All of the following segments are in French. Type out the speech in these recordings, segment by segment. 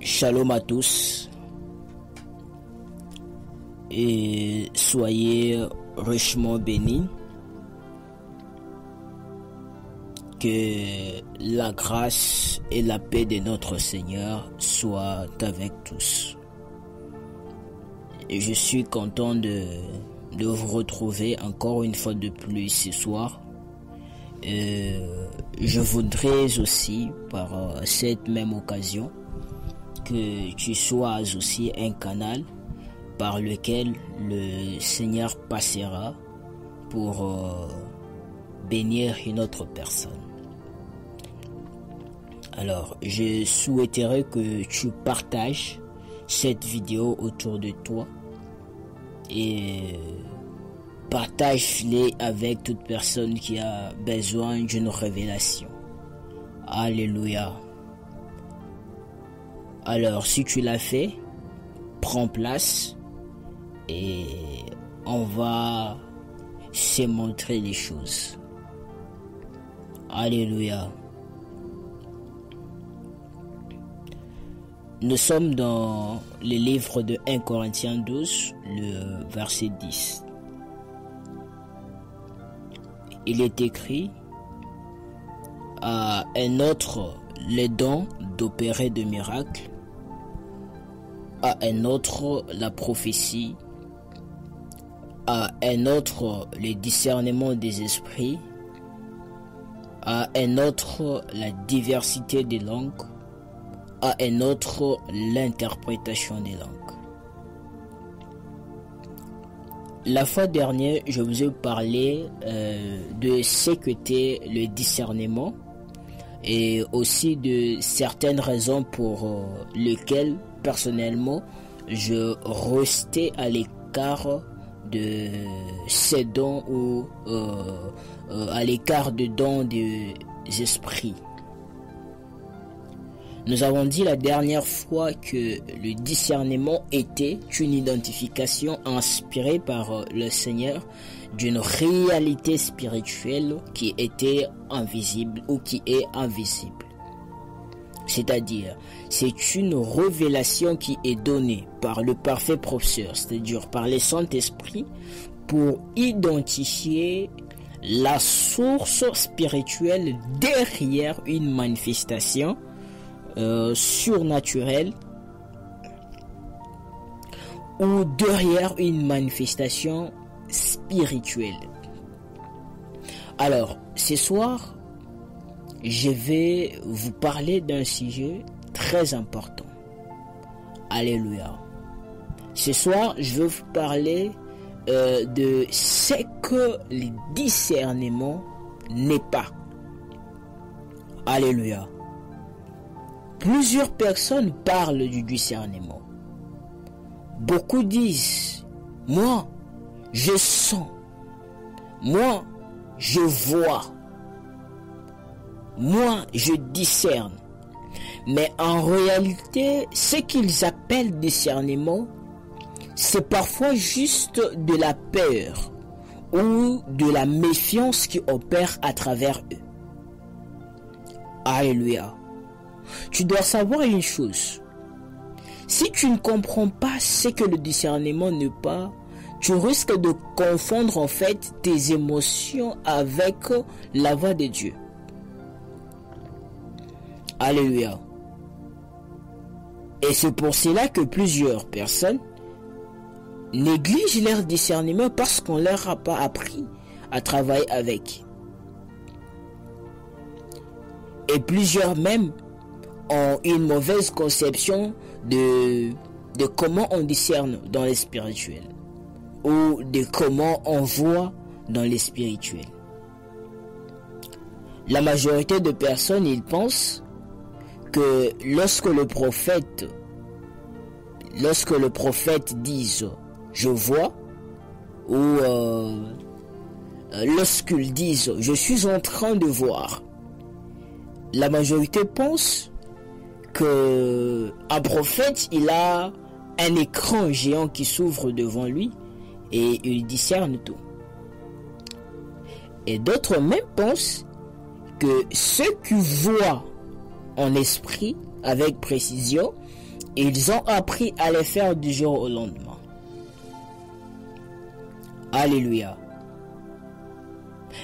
Shalom à tous et soyez richement bénis. Que la grâce et la paix de notre Seigneur soient avec tous. Et je suis content de vous retrouver encore une fois de plus ce soir. Je voudrais aussi, par cette même occasion, que tu sois aussi un canal par lequel le Seigneur passera pour bénir une autre personne. Alors, je souhaiterais que tu partages cette vidéo autour de toi et partage-les avec toute personne qui a besoin d'une révélation. Alléluia. Alors, si tu l'as fait, prends place et on va se montrer les choses. Alléluia. Nous sommes dans le livre de 1 Corinthiens 12, le verset 10. Il est écrit: à un autre les dons d'opérer de miracles, à un autre la prophétie, à un autre le discernement des esprits, à un autre la diversité des langues, à un autre l'interprétation des langues. La fois dernière, je vous ai parlé de ce qu'était le discernement et aussi de certaines raisons pour lesquelles, personnellement, je restais à l'écart de ces dons ou à l'écart des dons des esprits. Nous avons dit la dernière fois que le discernement était une identification inspirée par le Seigneur d'une réalité spirituelle qui était invisible ou qui est invisible. C'est-à-dire, c'est une révélation qui est donnée par le parfait professeur, c'est-à-dire par le Saint-Esprit, pour identifier la source spirituelle derrière une manifestation surnaturelle ou derrière une manifestation spirituelle. Alors, ce soir, je vais vous parler d'un sujet très important. Alléluia. Ce soir, je vais vous parler de ce que le discernement n'est pas. Alléluia. Plusieurs personnes parlent du discernement. Beaucoup disent: moi, je sens. Moi, je vois. Moi, je discerne. Mais en réalité, ce qu'ils appellent discernement, c'est parfois juste de la peur ou de la méfiance qui opère à travers eux. Alléluia. Tu dois savoir une chose. Si tu ne comprends pas ce que le discernement n'est pas, tu risques de confondre en fait tes émotions avec la voix de Dieu. Alléluia. Et c'est pour cela que plusieurs personnes négligent leur discernement parce qu'on ne leur a pas appris à travailler avec. Et plusieurs même ont une mauvaise conception de comment on discerne dans les spirituels ou de comment on voit dans les spirituels. La majorité de personnes, ils pensent que lorsque le prophète dit je vois, ou lorsqu'ils disent je suis en train de voir, la majorité pense qu'un prophète, il a un écran géant qui s'ouvre devant lui et il discerne tout. Et d'autres même pensent que ceux qui voient en esprit avec précision, ils ont appris à les faire du jour au lendemain. Alléluia.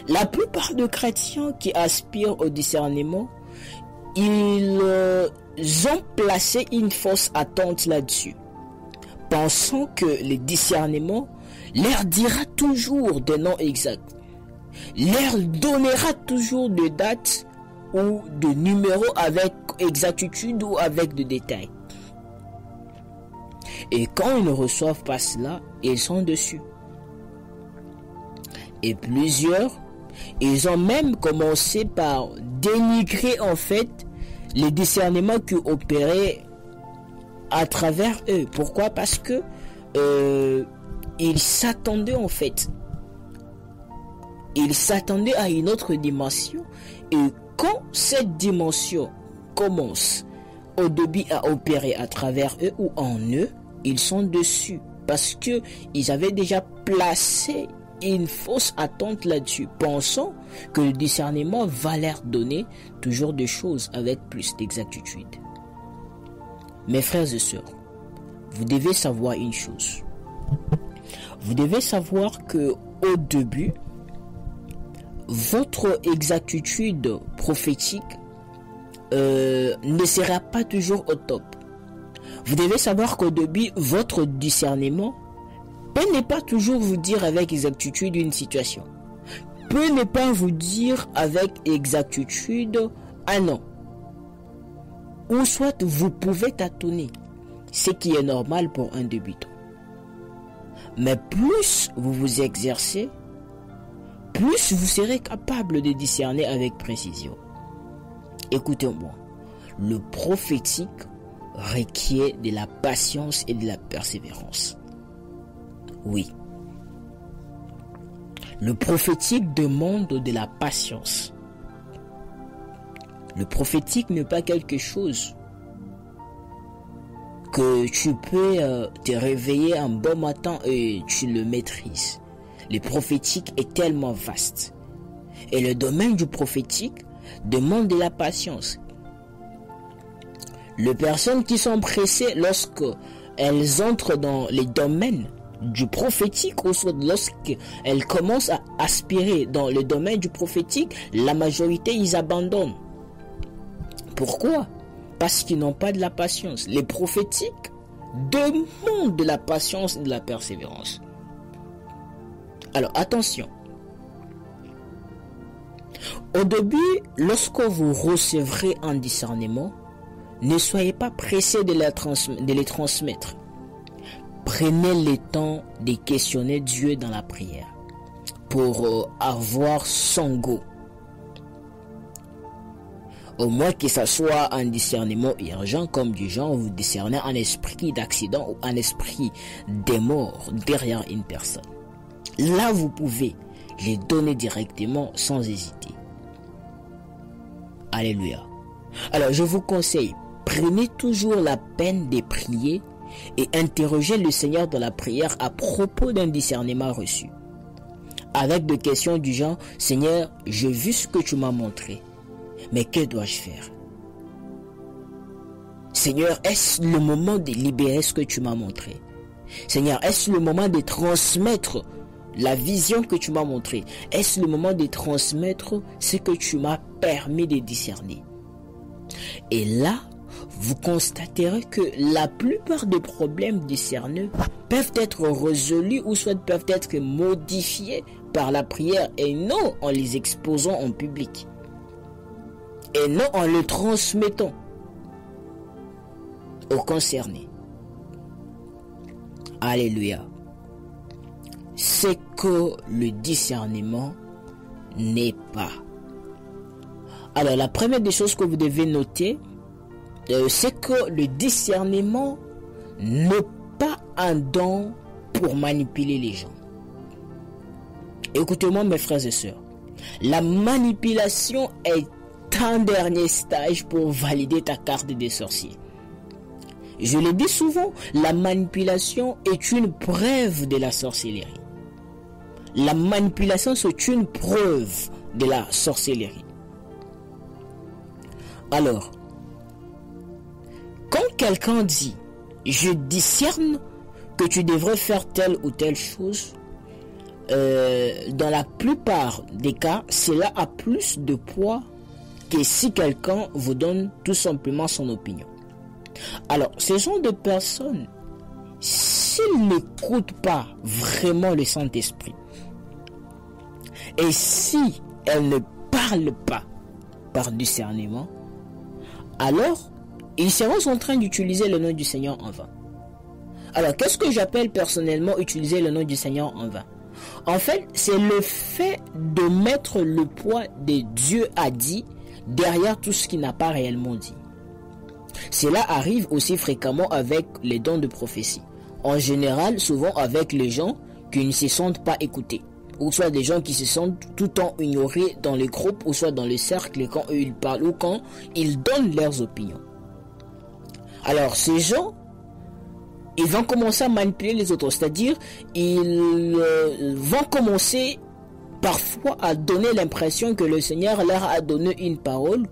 La plupart des chrétiens qui aspirent au discernement, ils ont placé une fausse attente là-dessus, pensant que le discernement leur dira toujours des noms exacts, leur donnera toujours des dates ou de numéros avec exactitude ou avec des détails. Et quand ils ne reçoivent pas cela, ils sont déçus. Et plusieurs, ils ont même commencé par dénigrer en fait les discernements qui opéraient à travers eux. Pourquoi? Parce que ils s'attendaient en fait. Ils s'attendaient à une autre dimension. Et quand cette dimension commence au début à opérer à travers eux ou en eux, ils sont déçus. Parce que ils avaient déjà placé une fausse attente là-dessus, pensant que le discernement va leur donner toujours des choses avec plus d'exactitude. Mes frères et sœurs, vous devez savoir une chose. Vous devez savoir que au début, votre exactitude prophétique ne sera pas toujours au top. Vous devez savoir qu'au début, votre discernement peut ne pas toujours vous dire avec exactitude une situation. Peut ne pas vous dire avec exactitude un non. Ou soit vous pouvez tâtonner, ce qui est normal pour un débutant. Mais plus vous vous exercez, plus vous serez capable de discerner avec précision. Écoutez-moi, le prophétique requiert de la patience et de la persévérance. Oui. Le prophétique demande de la patience. Le prophétique n'est pas quelque chose que tu peux te réveiller un bon matin et tu le maîtrises. Le prophétique est tellement vaste. Et le domaine du prophétique demande de la patience. Les personnes qui sont pressées lorsque elles entrent dans les domaines du prophétique, ou soit lorsqu'elles commencent à aspirer dans le domaine du prophétique, la majorité, ils abandonnent. Pourquoi? Parce qu'ils n'ont pas de la patience. Les prophétiques demandent de la patience et de la persévérance. Alors attention. Au début, lorsque vous recevrez un discernement, ne soyez pas pressés de les transmettre. Prenez le temps de questionner Dieu dans la prière pour avoir son go. Au moins que ce soit un discernement urgent, comme du genre vous discernez un esprit d'accident ou un esprit de mort derrière une personne. Là, vous pouvez les donner directement sans hésiter. Alléluia. Alors, je vous conseille, prenez toujours la peine de prier et interrogez le Seigneur dans la prière à propos d'un discernement reçu. Avec des questions du genre, Seigneur, j'ai vu ce que tu m'as montré, mais que dois-je faire? Seigneur, est-ce le moment de libérer ce que tu m'as montré? Seigneur, est-ce le moment de transmettre la vision que tu m'as montrée? Est-ce le moment de transmettre ce que tu m'as permis de discerner? Et là, vous constaterez que la plupart des problèmes discernés peuvent être résolus ou soit peuvent être modifiés par la prière et non en les exposant en public. Et non en le transmettant aux concernés. Alléluia. C'est que le discernement n'est pas. Alors la première des choses que vous devez noter, c'est que le discernement n'est pas un don pour manipuler les gens. Écoutez-moi mes frères et sœurs, la manipulation est un dernier stage pour valider ta carte des sorciers. Je le dis souvent, la manipulation est une preuve de la sorcellerie. La manipulation, c'est une preuve de la sorcellerie. Alors, quand quelqu'un dit, je discerne que tu devrais faire telle ou telle chose, dans la plupart des cas, cela a plus de poids que si quelqu'un vous donne tout simplement son opinion. Alors, ce genre de personnes, s'ils n'écoutent pas vraiment le Saint-Esprit, et si elles ne parlent pas par discernement, alors ils seront en train d'utiliser le nom du Seigneur en vain. Alors, qu'est-ce que j'appelle personnellement utiliser le nom du Seigneur en vain? En fait, c'est le fait de mettre le poids de Dieu a dit derrière tout ce qui n'a pas réellement dit. Cela arrive aussi fréquemment avec les dons de prophétie. En général, souvent avec les gens qui ne se sentent pas écoutés, ou soit des gens qui se sentent tout le temps ignorés dans les groupes, ou soit dans les cercles quand eux ils parlent, ou quand ils donnent leurs opinions. Alors ces gens, ils vont commencer à manipuler les autres, c'est-à-dire ils vont commencer parfois à donner l'impression que le Seigneur leur a donné une parole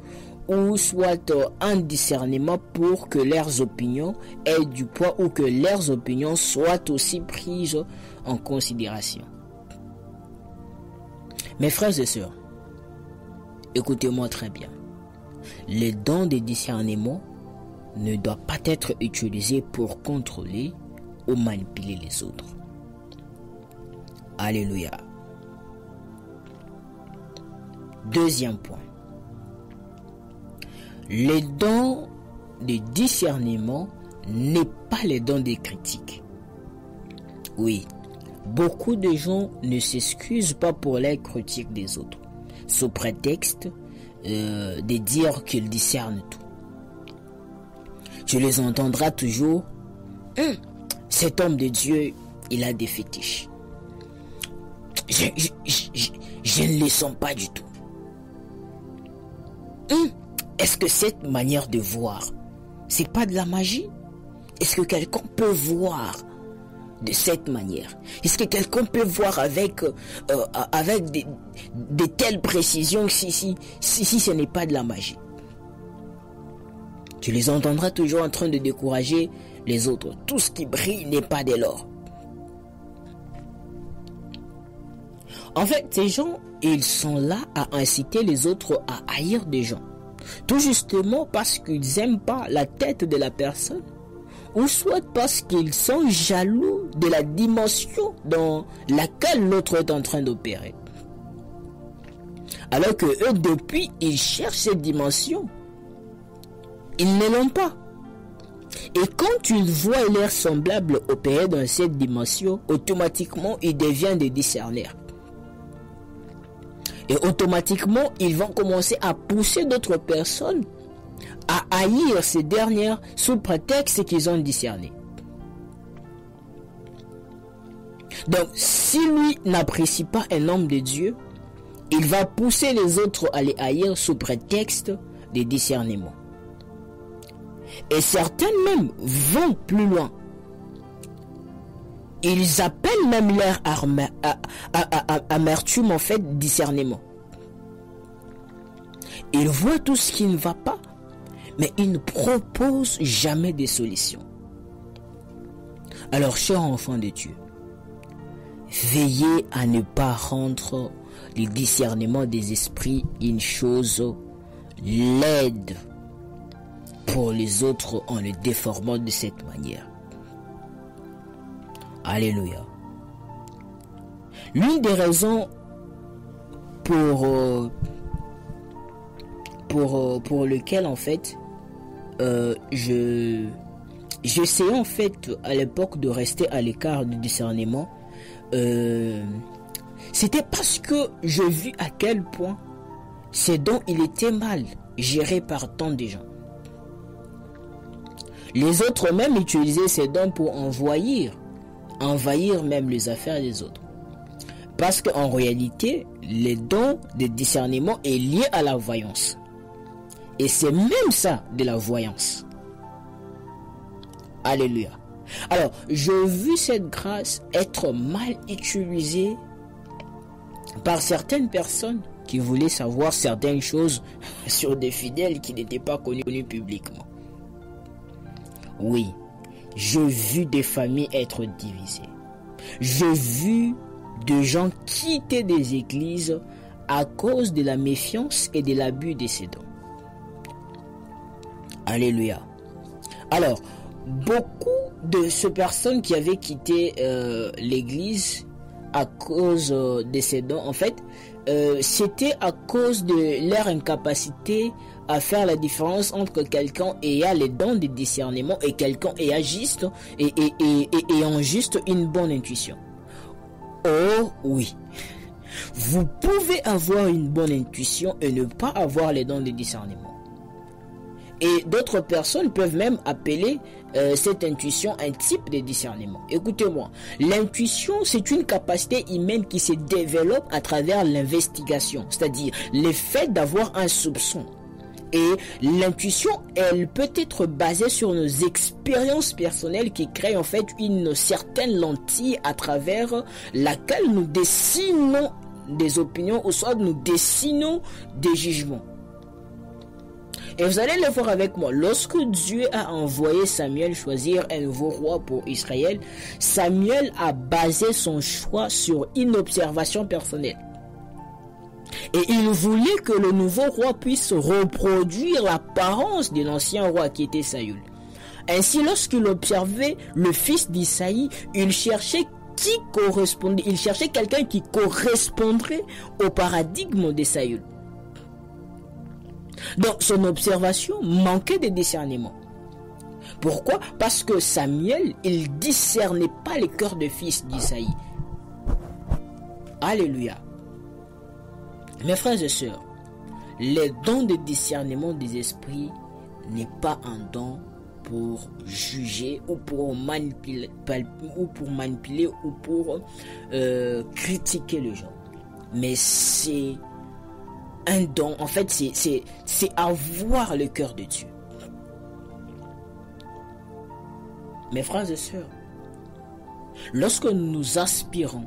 ou soit un discernement pour que leurs opinions aient du poids ou que leurs opinions soient aussi prises en considération. Mes frères et sœurs, écoutez-moi très bien. Les dons de discernement ne doivent pas être utilisés pour contrôler ou manipuler les autres. Alléluia. Deuxième point. Les dons de discernement n'est pas les dons de critique. Oui, beaucoup de gens ne s'excusent pas pour les critiques des autres, sous prétexte de dire qu'ils discernent tout. Tu les entendras toujours. Cet homme de Dieu, il a des fétiches. Je ne les sens pas du tout. Est-ce que cette manière de voir, c'est pas de la magie? Est-ce que quelqu'un peut voir de cette manière? Est-ce que quelqu'un peut voir avec de telles précisions si ce n'est pas de la magie? Tu les entendras toujours en train de décourager les autres. Tout ce qui brille n'est pas de l'or. En fait, ces gens, ils sont là à inciter les autres à haïr des gens. Tout justement parce qu'ils n'aiment pas la tête de la personne, ou soit parce qu'ils sont jaloux de la dimension dans laquelle l'autre est en train d'opérer. Alors que eux, depuis, ils cherchent cette dimension. Ils ne l'ont pas. Et quand ils voient leurs semblables opérer dans cette dimension, automatiquement, ils deviennent des discerneurs. Et automatiquement, ils vont commencer à pousser d'autres personnes à haïr ces dernières sous prétexte qu'ils ont discerné. Donc, si lui n'apprécie pas un homme de Dieu, il va pousser les autres à les haïr sous prétexte de discernement. Et certains même vont plus loin. Ils appellent même leur amertume en fait discernement. Ils voient tout ce qui ne va pas, mais ils ne proposent jamais des solutions. Alors, chers enfants de Dieu, veillez à ne pas rendre le discernement des esprits une chose laide pour les autres en le déformant de cette manière. Alléluia. L'une des raisons pour lequel en fait j'essayais en fait à l'époque de rester à l'écart du discernement, c'était parce que je vis à quel point ces dons il était mal géré par tant de gens. Les autres même utilisaient ces dons pour envahir même les affaires des autres. Parce qu'en réalité, les dons de discernement est lié à la voyance. Et c'est même ça de la voyance. Alléluia. Alors, je vis cette grâce être mal utilisée par certaines personnes qui voulaient savoir certaines choses sur des fidèles qui n'étaient pas connus publiquement. Oui, j'ai vu des familles être divisées. J'ai vu de gens quitter des églises à cause de la méfiance et de l'abus de ces dons. Alléluia. Alors, beaucoup de ces personnes qui avaient quitté l'église à cause de ces dons, en fait, c'était à cause de leur incapacité à faire la différence entre quelqu'un ayant les dons de discernement et quelqu'un ayant juste ayant juste une bonne intuition. Oh oui, vous pouvez avoir une bonne intuition et ne pas avoir les dons de discernement. Et d'autres personnes peuvent même appeler cette intuition un type de discernement. Écoutez-moi, l'intuition, c'est une capacité humaine qui se développe à travers l'investigation, c'est-à-dire le fait d'avoir un soupçon. Et l'intuition, elle peut être basée sur nos expériences personnelles qui créent en fait une certaine lentille à travers laquelle nous dessinons des opinions ou soit nous dessinons des jugements. Et vous allez le voir avec moi. Lorsque Dieu a envoyé Samuel choisir un nouveau roi pour Israël, Samuel a basé son choix sur une observation personnelle. Et il voulait que le nouveau roi puisse reproduire l'apparence de l'ancien roi qui était Saül. Ainsi, lorsqu'il observait le fils d'Isaïe, il cherchait quelqu'un qui correspondrait au paradigme de Saül. Donc, son observation manquait de discernement. Pourquoi? Parce que Samuel, il discernait pas le cœur de fils d'Isaïe. Alléluia. Mes frères et sœurs, le don de discernement des esprits n'est pas un don pour juger ou pour manipuler ou pour critiquer les gens. Mais c'est un don, en fait, c'est avoir le cœur de Dieu. Mes frères et sœurs, lorsque nous aspirons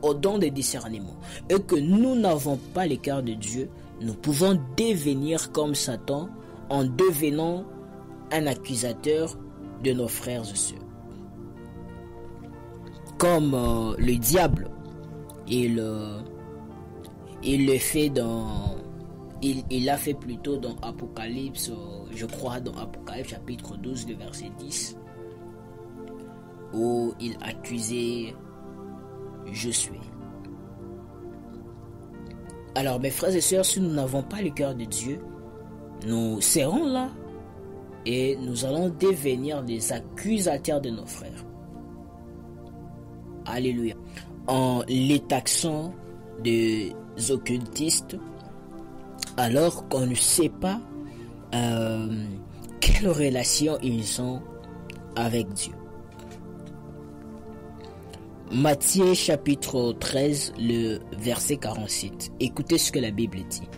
au don de discernement et que nous n'avons pas le cœur de Dieu, nous pouvons devenir comme Satan en devenant un accusateur de nos frères et sœurs. Comme le diable, il l'a fait plutôt dans Apocalypse, je crois dans Apocalypse chapitre 12, le verset 10, où il accusait Josué. Alors mes frères et sœurs, si nous n'avons pas le cœur de Dieu, nous serons là et nous allons devenir des accusateurs de nos frères. Alléluia. En les taxant des occultistes, alors qu'on ne sait pas quelle relation ils ont avec Dieu. Matthieu chapitre 13, le verset 47. Écoutez ce que la Bible dit.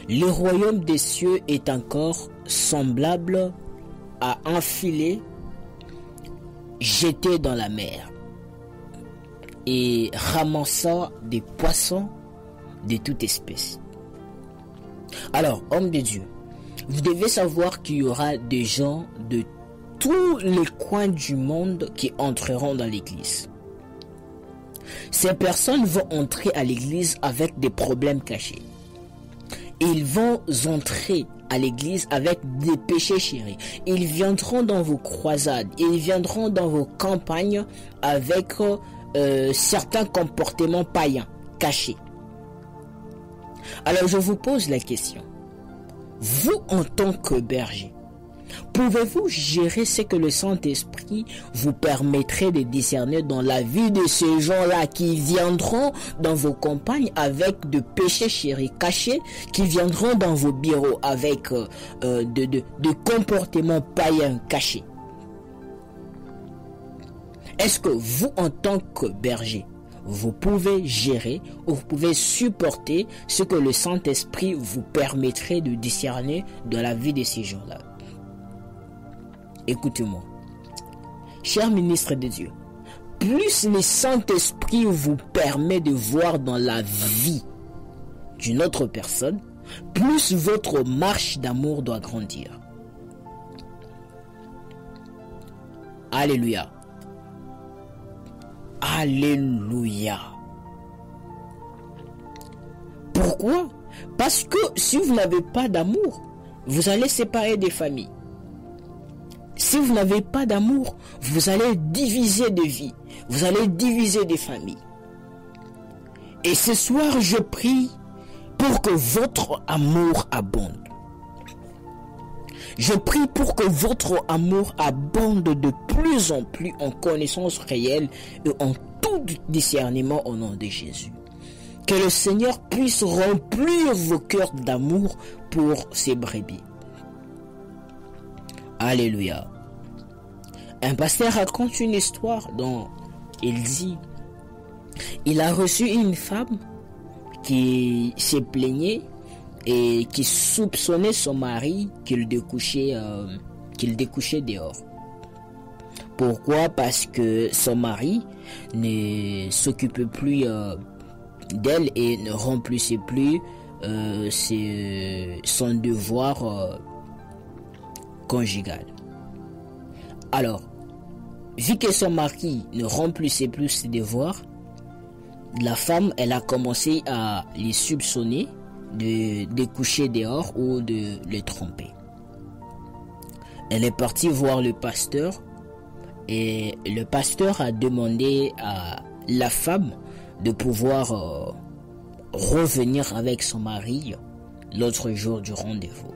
Le royaume des cieux est encore semblable à un filet jeté dans la mer et ramassant des poissons de toute espèce. Alors, homme de Dieu, vous devez savoir qu'il y aura des gens de tous les coins du monde qui entreront dans l'église. Ces personnes vont entrer à l'église avec des problèmes cachés. Ils vont entrer à l'église avec des péchés chéris. Ils viendront dans vos croisades. Ils viendront dans vos campagnes avec certains comportements païens cachés. Alors je vous pose la question. Vous, en tant que berger, pouvez-vous gérer ce que le Saint-Esprit vous permettrait de discerner dans la vie de ces gens-là qui viendront dans vos campagnes avec de péchés chéris cachés, qui viendront dans vos bureaux avec de comportements païens cachés? Est-ce que vous, en tant que berger, vous pouvez gérer ou vous pouvez supporter ce que le Saint-Esprit vous permettrait de discerner dans la vie de ces gens-là? Écoutez-moi, cher ministre de Dieu, plus le Saint-Esprit vous permet de voir dans la vie d'une autre personne, plus votre marche d'amour doit grandir. Alléluia. Alléluia. Pourquoi? Parce que si vous n'avez pas d'amour, vous allez séparer des familles. Si vous n'avez pas d'amour, vous allez diviser des vies. Vous allez diviser des familles. Et ce soir, je prie pour que votre amour abonde. Je prie pour que votre amour abonde de plus en plus en connaissance réelle et en tout discernement au nom de Jésus. Que le Seigneur puisse remplir vos cœurs d'amour pour ses brebis. Alléluia. Un pasteur raconte une histoire dont il dit, il a reçu une femme qui s'est plaignée et qui soupçonnait son mari qu'il découchait dehors. Pourquoi? Parce que son mari ne s'occupait plus d'elle et ne remplissait plus son devoir conjugal. Alors, vu que son mari ne remplissait plus ses devoirs, la femme, elle a commencé à les soupçonner de coucher dehors ou de les tromper. Elle est partie voir le pasteur et le pasteur a demandé à la femme de pouvoir revenir avec son mari l'autre jour du rendez-vous.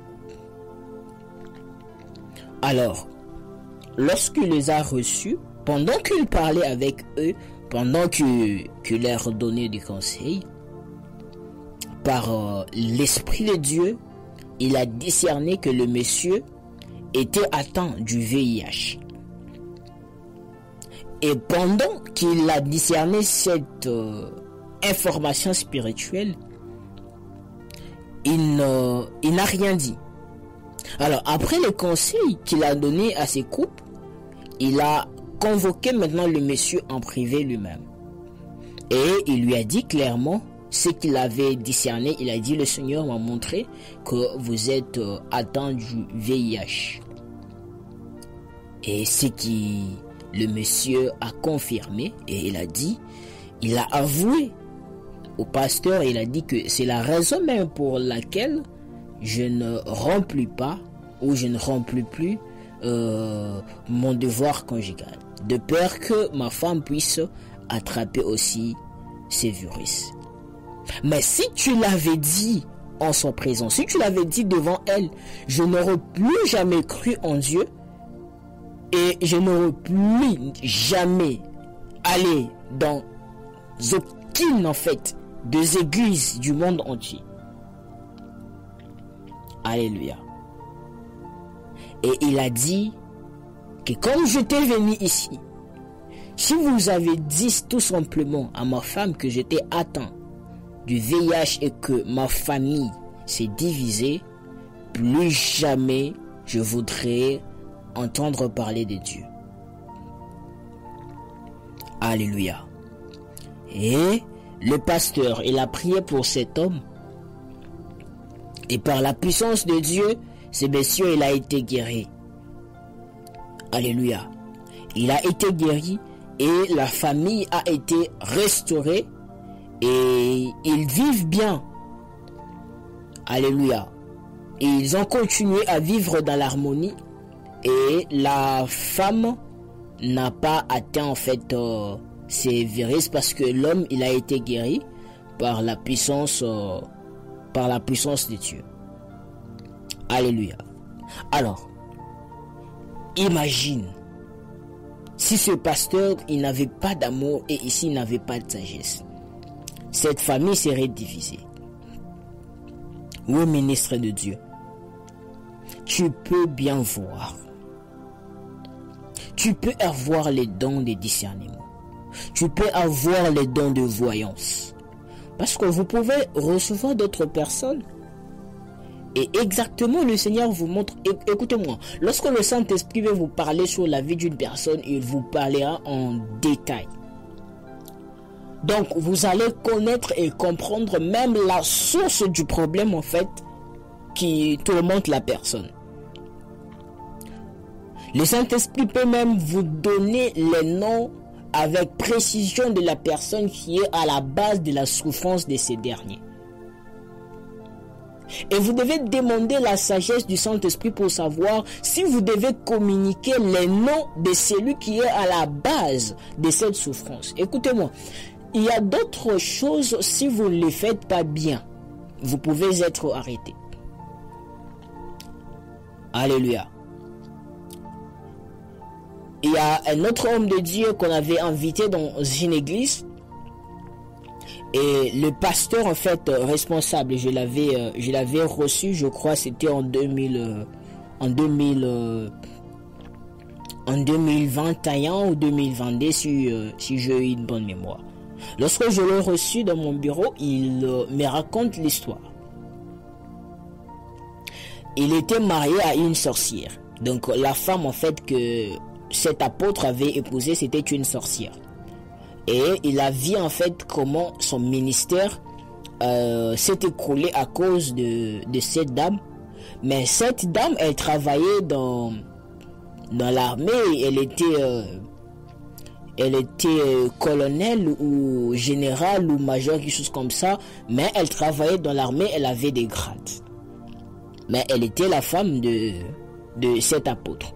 Alors, lorsqu'il les a reçus, pendant qu'il parlait avec eux, pendant qu'il leur donnait des conseils, par l'Esprit de Dieu, il a discerné que le monsieur était atteint du VIH. Et pendant qu'il a discerné cette information spirituelle, il n'a rien dit. Alors, après les conseils qu'il a donnés à ses couples, il a convoqué maintenant le monsieur en privé lui-même. Et il lui a dit clairement ce qu'il avait discerné. Il a dit, le Seigneur m'a montré que vous êtes atteint du VIH. Et ce qui le monsieur a confirmé, et il a avoué au pasteur, il a dit que c'est la raison même pour laquelle je ne remplis pas ou je ne remplis plus mon devoir conjugal, de peur que ma femme puisse attraper aussi ces virus. Mais si tu l'avais dit en son présence, si tu l'avais dit devant elle, je n'aurais plus jamais cru en Dieu et je n'aurais plus jamais allé dans aucune des églises du monde entier. Alléluia. Et il a dit que comme j'étais venu ici, si vous avez dit tout simplement à ma femme que j'étais atteint du VIH et que ma famille s'est divisée, plus jamais je voudrais entendre parler de Dieu. Alléluia. Et le pasteur, il a prié pour cet homme. Et par la puissance de Dieu, ce monsieur, il a été guéri. Alléluia. Il a été guéri et la famille a été restaurée et ils vivent bien. Alléluia. Et ils ont continué à vivre dans l'harmonie et la femme n'a pas atteint ces virus parce que l'homme, il a été guéri par la puissance de Dieu. Alléluia. Alors, imagine si ce pasteur, il n'avait pas d'amour et ici, il n'avait pas de sagesse. Cette famille serait divisée. Oui, ministre de Dieu, tu peux bien voir. Tu peux avoir les dons de discernement. Tu peux avoir les dons de voyance. Parce que vous pouvez recevoir d'autres personnes. Et exactement, le Seigneur vous montre. Écoutez-moi, lorsque le Saint-Esprit veut vous parler sur la vie d'une personne, il vous parlera en détail. Donc, vous allez connaître et comprendre même la source du problème, qui tourmente la personne. Le Saint-Esprit peut même vous donner les noms avec précision de la personne qui est à la base de la souffrance de ces derniers. Et vous devez demander la sagesse du Saint-Esprit pour savoir si vous devez communiquer les noms de celui qui est à la base de cette souffrance. Écoutez-moi, il y a d'autres choses, si vous ne les faites pas bien, vous pouvez être arrêté. Alléluia. Il y a un autre homme de Dieu qu'on avait invité dans une église. Et le pasteur, en fait, responsable, je l'avais reçu, je crois, c'était en 2021 ou 2022, si j'ai eu une bonne mémoire. Lorsque je l'ai reçu dans mon bureau, il me raconte l'histoire. Il était marié à une sorcière. Donc, la femme, en fait, que cet apôtre avait épousée, c'était une sorcière. Et il a vu en fait comment son ministère s'est écroulé à cause de cette dame. Mais cette dame, elle travaillait dans l'armée. Elle était colonel ou général ou major, quelque chose comme ça. Mais elle travaillait dans l'armée, elle avait des grades. Mais elle était la femme de cet apôtre.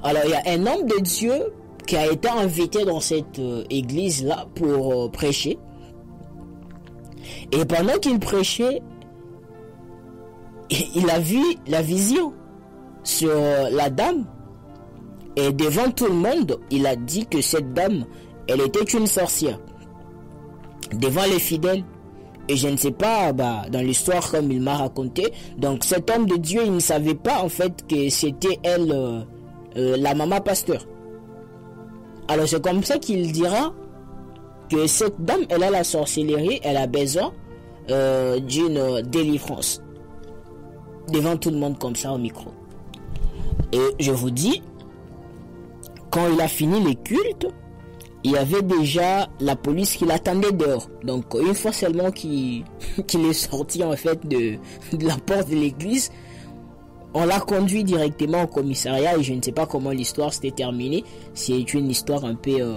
Alors il y a un homme de Dieu qui a été invité dans cette église-là pour prêcher. Et pendant qu'il prêchait, il a vu la vision sur la dame. Et devant tout le monde, il a dit que cette dame, elle était une sorcière. Devant les fidèles. Et je ne sais pas, dans l'histoire comme il m'a raconté, donc cet homme de Dieu, il ne savait pas en fait que c'était elle, la maman pasteur. Alors c'est comme ça qu'il dira que cette dame, elle a la sorcellerie, elle a besoin d'une délivrance. Devant tout le monde comme ça au micro. Et je vous dis, quand il a fini les cultes, il y avait déjà la police qui l'attendait dehors. Donc une fois seulement qu'il est sorti en fait de la porte de l'église, on l'a conduit directement au commissariat et je ne sais pas comment l'histoire s'était terminée. C'est une histoire un peu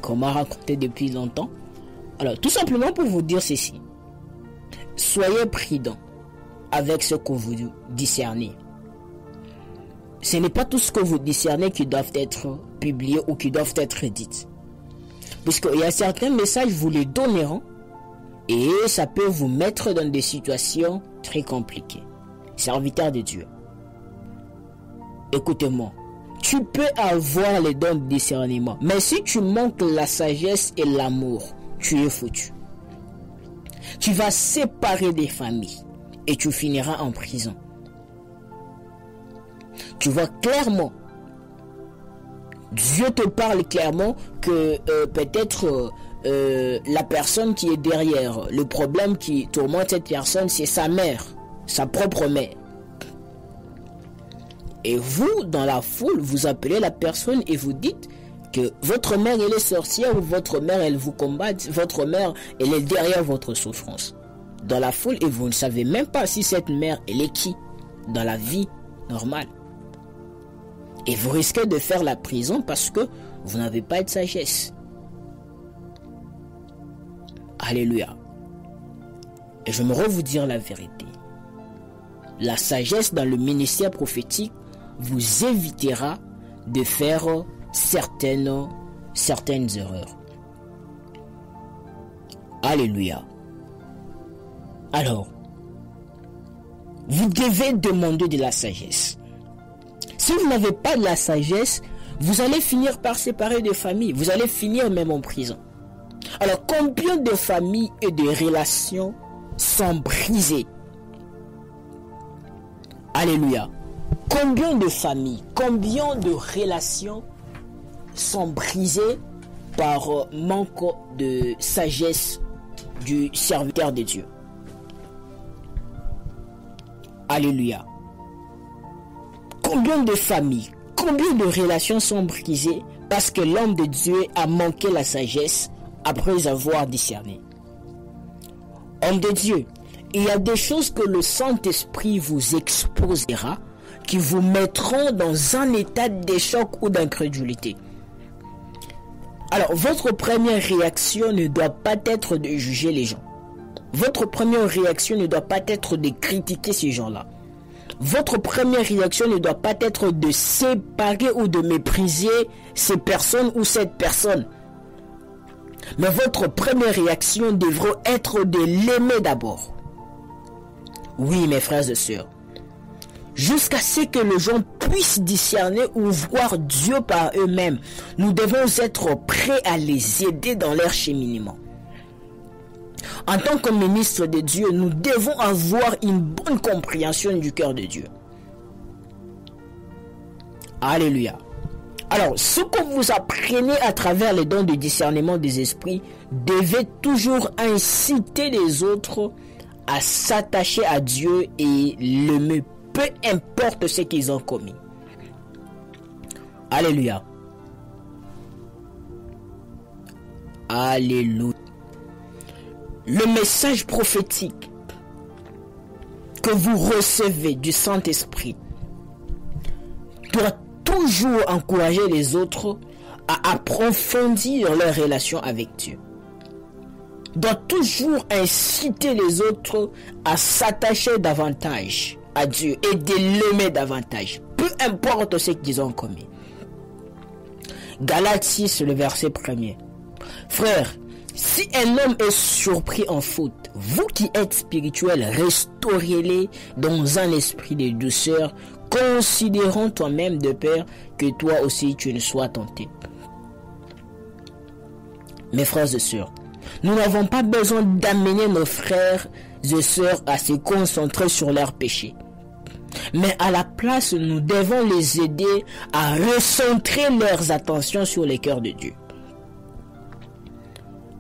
qu'on m'a racontée depuis longtemps. Alors, tout simplement pour vous dire ceci. Soyez prudents avec ce que vous discernez. Ce n'est pas tout ce que vous discernez qui doivent être publiés ou qui doivent être dits. Puisqu'il y a certains messages, vous les donneront et ça peut vous mettre dans des situations très compliquées. Serviteur de Dieu, écoutez-moi, tu peux avoir les dons de discernement, mais si tu manques la sagesse et l'amour, tu es foutu. Tu vas séparer des familles et tu finiras en prison. Tu vois clairement, Dieu te parle clairement que peut-être la personne qui est derrière, le problème qui tourmente cette personne, c'est sa mère. Sa propre mère. Et vous, dans la foule, vous appelez la personne et vous dites que votre mère, elle est sorcière ou votre mère, elle vous combat, votre mère, elle est derrière votre souffrance. Dans la foule, et vous ne savez même pas si cette mère, elle est qui dans la vie normale. Et vous risquez de faire la prison parce que vous n'avez pas de sagesse. Alléluia. Et je me vous dire la vérité. La sagesse dans le ministère prophétique vous évitera de faire certaines erreurs. Alléluia. Alors, vous devez demander de la sagesse. Si vous n'avez pas de la sagesse, vous allez finir par séparer des familles. Vous allez finir même en prison. Alors, combien de familles et de relations sont brisées? Alléluia. Combien de familles, combien de relations sont brisées par manque de sagesse du serviteur de Dieu? Alléluia. Combien de familles, combien de relations sont brisées parce que l'homme de Dieu a manqué la sagesse après avoir discerné? Homme de Dieu, il y a des choses que le Saint-Esprit vous exposera qui vous mettront dans un état de choc ou d'incrédulité. Alors, votre première réaction ne doit pas être de juger les gens. Votre première réaction ne doit pas être de critiquer ces gens-là. Votre première réaction ne doit pas être de séparer ou de mépriser ces personnes ou cette personne. Mais votre première réaction devrait être de l'aimer d'abord. Oui, mes frères et sœurs. Jusqu'à ce que les gens puissent discerner ou voir Dieu par eux-mêmes, nous devons être prêts à les aider dans leur cheminement. En tant que ministre de Dieu, nous devons avoir une bonne compréhension du cœur de Dieu. Alléluia. Alors, ce que vous apprenez à travers les dons de discernement des esprits devait toujours inciter les autres à s'attacher à Dieu et l'aimer, peu importe ce qu'ils ont commis. Alléluia. Alléluia. Le message prophétique que vous recevez du Saint-Esprit doit toujours encourager les autres à approfondir leur relation avec Dieu. Doit toujours inciter les autres à s'attacher davantage à Dieu et de l'aimer davantage, peu importe ce qu'ils ont commis. Galates 6, le verset 1er. Frères, si un homme est surpris en faute, vous qui êtes spirituels, restaurez-les dans un esprit de douceur, considérant toi-même de peur que toi aussi tu ne sois tenté. Mes frères et sœurs, nous n'avons pas besoin d'amener nos frères et sœurs à se concentrer sur leurs péchés. Mais à la place, nous devons les aider à recentrer leurs attentions sur les cœurs de Dieu.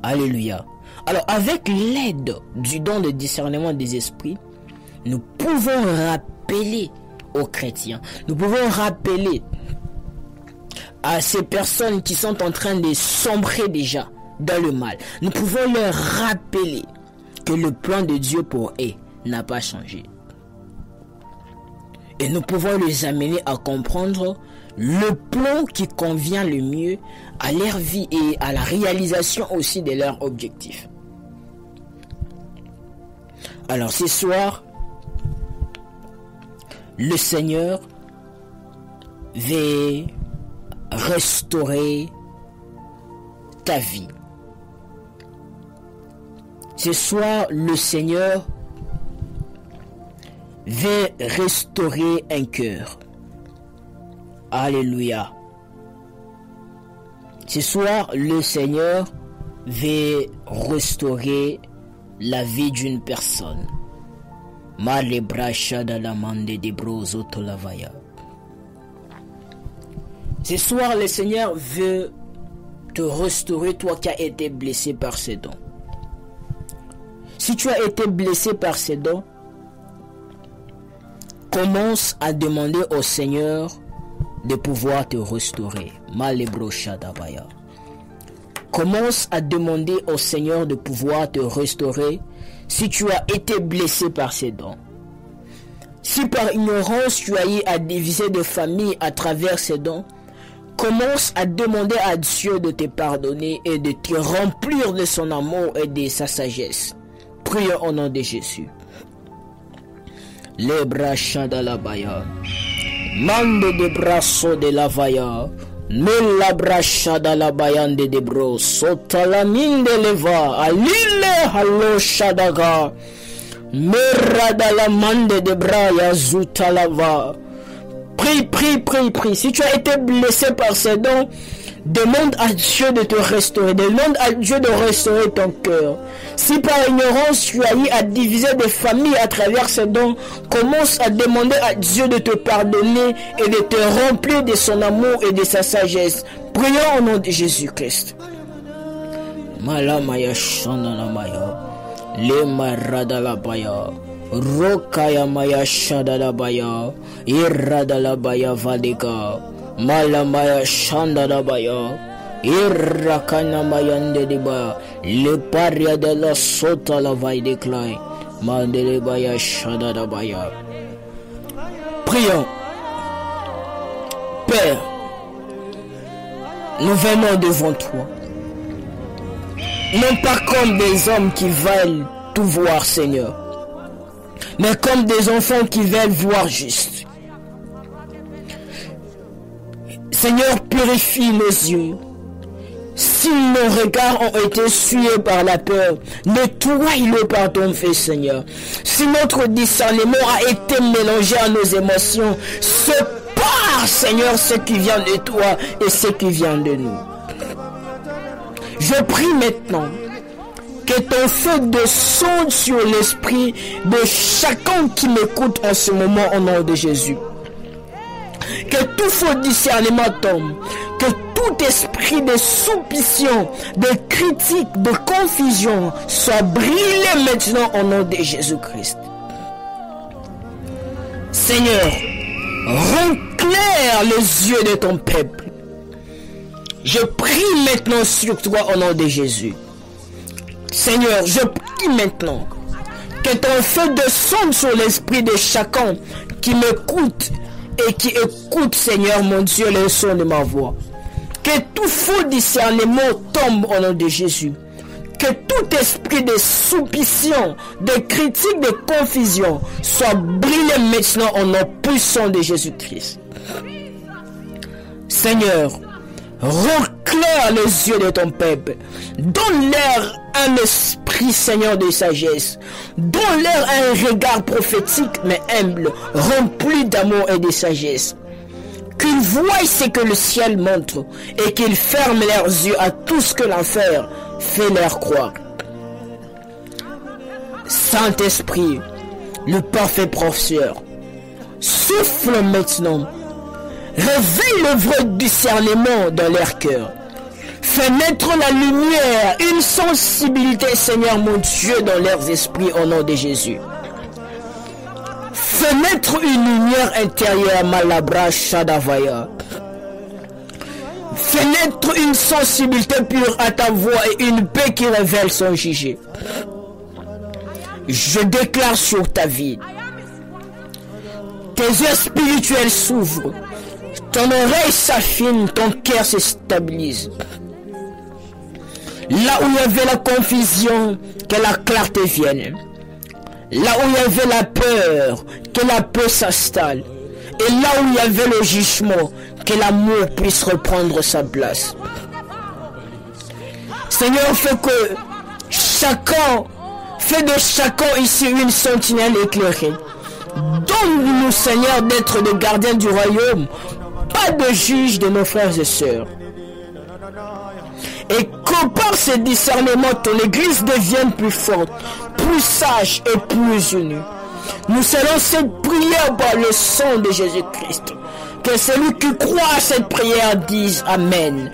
Alléluia. Alors, avec l'aide du don de discernement des esprits, nous pouvons rappeler aux chrétiens, nous pouvons rappeler à ces personnes qui sont en train de sombrer déjà dans le mal, nous pouvons leur rappeler que le plan de Dieu pour eux n'a pas changé. Et nous pouvons les amener à comprendre le plan qui convient le mieux à leur vie et à la réalisation aussi de leurs objectifs. Alors ce soir, le Seigneur veut restaurer ta vie. Ce soir, le Seigneur veut restaurer un cœur. Alléluia. Ce soir, le Seigneur veut restaurer la vie d'une personne. Ce soir, le Seigneur veut te restaurer, toi qui as été blessé par ses dons. Si tu as été blessé par ses dons, commence à demander au Seigneur de pouvoir te restaurer. Commence à demander au Seigneur de pouvoir te restaurer si tu as été blessé par ses dons. Si par ignorance tu as eu à diviser de famille à travers ses dons, commence à demander à Dieu de te pardonner et de te remplir de son amour et de sa sagesse. Prions au nom de Jésus. Les bras de la baya, mande de brasso de la vaya, nella brascia dalla baiande de bro, sotto la mine de leva, alile hallo shadaga, merra dalla mande de braya zuta lava. Prie. Si tu as été blessé par ces dons, demande à Dieu de te restaurer. Demande à Dieu de restaurer ton cœur. Si par ignorance tu as eu à diviser des familles à travers ces dons, commence à demander à Dieu de te pardonner et de te remplir de son amour et de sa sagesse. Prions au nom de Jésus-Christ. Malamaya Shandanamaya, Le Maradalabaya, Rokaya Maya Shadalabaya, Iradalabaya Vadika, Malamaya Shandalabaya, Irakana Mayande Diba, Le Paria de la Sota la Vaideclai, Mandelebaya Shadalabaya. Prions Père, nous venons devant toi. Non pas comme des hommes qui veulent tout voir, Seigneur, mais comme des enfants qui veulent voir juste. Seigneur, purifie nos yeux. Si nos regards ont été souillés par la peur, nettoie-le par ton feu, Seigneur. Si notre discernement a été mélangé à nos émotions, sépare, Seigneur, ce qui vient de toi et ce qui vient de nous. Je prie maintenant que ton feu descende sur l'esprit de chacun qui m'écoute en ce moment au nom de Jésus. Que tout faux discernement tombe, que tout esprit de soupçon, de critique, de confusion soit brûlé maintenant au nom de Jésus-Christ. Seigneur, rends clair les yeux de ton peuple. Je prie maintenant sur toi au nom de Jésus. Seigneur, je prie maintenant que ton feu descende sur l'esprit de chacun qui m'écoute et qui écoute, Seigneur mon Dieu, le son de ma voix. Que tout faux discernement tombe au nom de Jésus. Que tout esprit de soupçon, de critique, de confusion soit brûlé maintenant au nom puissant de Jésus-Christ. Seigneur, rends clair les yeux de ton peuple. Donne-leur un esprit, Seigneur, de sagesse. Donne-leur un regard prophétique, mais humble, rempli d'amour et de sagesse. Qu'ils voient ce que le ciel montre et qu'ils ferment leurs yeux à tout ce que l'enfer fait leur croire. Saint-Esprit, le parfait professeur, souffle maintenant. Réveille le vrai discernement dans leur cœur. Fais naître la lumière, une sensibilité, Seigneur mon Dieu, dans leurs esprits au nom de Jésus. Fais naître une lumière intérieure, Malabra Shadavaya. Fais naître une sensibilité pure à ta voix et une paix qui révèle son jugé. Je déclare sur ta vie. Tes yeux spirituels s'ouvrent. Ton oreille s'affine, ton cœur se stabilise. Là où il y avait la confusion, que la clarté vienne. Là où il y avait la peur, que la paix s'installe. Et là où il y avait le jugement, que l'amour puisse reprendre sa place. Seigneur, fais de chacun ici une sentinelle éclairée. Donne-nous, Seigneur, d'être des gardiens du royaume, pas de juges de nos frères et sœurs. Et que par ce discernement, ton Église devienne plus forte, plus sage et plus unie. Nous serons cette prière par le sang de Jésus-Christ. Que celui qui croit à cette prière dise Amen.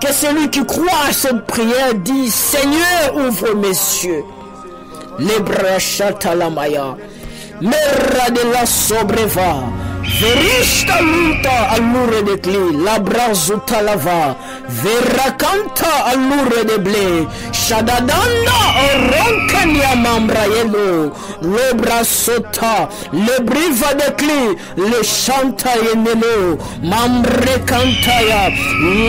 Que celui qui croit à cette prière dise Seigneur, ouvre mes yeux. Lebrachatalamaya. Mera de la sobreva. Verista luta allure de clé, la brazuta lava, veracanta allure de blé, shadadanda oronkania mambrayelo, le brasota, le briva de clé, le chanta yenelo, mambre cantaya,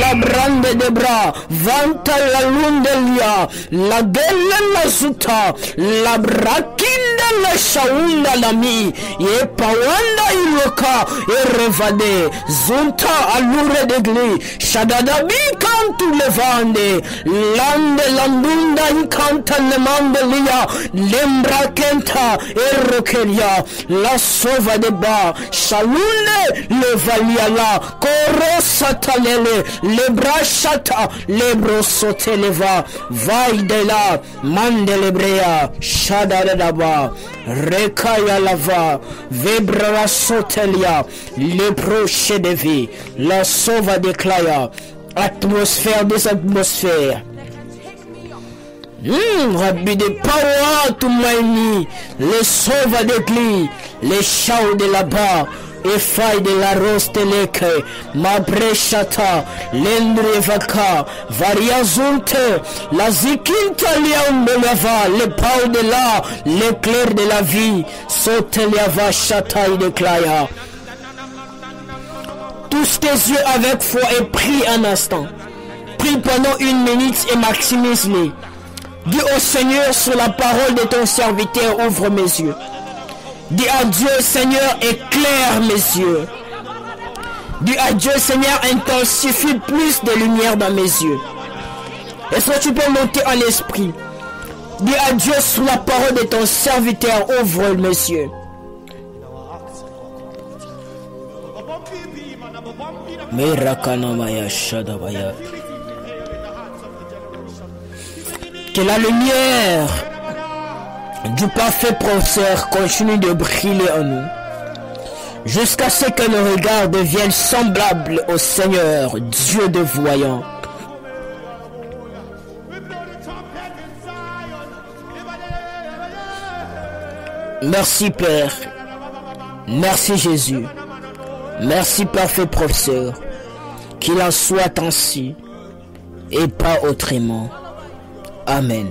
la brande de bras, vanta la lundelia, la delle la zuta, la brakinda la shaunda la mi, ye pawanda iloka. Erevade Zunta allure de gli Shadadabi cantu levande Lande landunda incanta nemandelia Lembra kenta Errokeria La sova de ba Shalune le valiala Korosa talele Lebra shata Lebro soteleva Vai de la Mandelebrea Shadadaba Rekaya lava Vebra sotelia le proche de vie, la sauva déclare, atmosphère des atmosphères. Rabbi de power to my le sauva de gli, les chaux de là-bas, et faille de la rosteleke, ma brechata, l'endrevaka, variazunte, la zikinta liambelava, le pau de là, l'éclair de la vie, soteliava chataï de claya. Tout Ouvre tes yeux avec foi et prie un instant. Prie pendant 1 minute et maximise-les. Dis au Seigneur, sur la parole de ton serviteur, ouvre mes yeux. Dis à Dieu, Seigneur, éclaire mes yeux. Dis à Dieu, Seigneur, intensifie plus de lumière dans mes yeux. Est-ce que tu peux monter en esprit? Dis à Dieu, sous la parole de ton serviteur, ouvre mes yeux. Que la lumière du parfait professeur continue de briller en nous, jusqu'à ce que nos regards deviennent semblables au Seigneur, Dieu de voyants. Merci Père, merci Jésus, merci parfait professeur, qu'il en soit ainsi et pas autrement. Amen.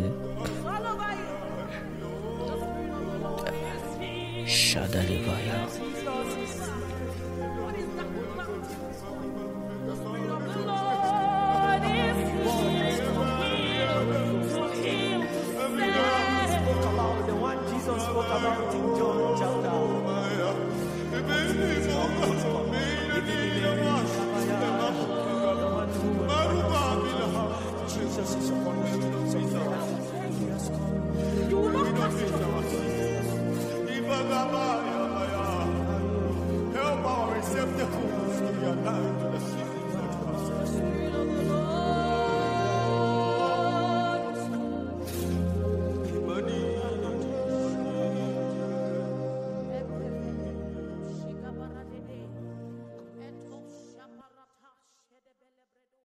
Shadalevaya. Help our receptacle to be aligned to the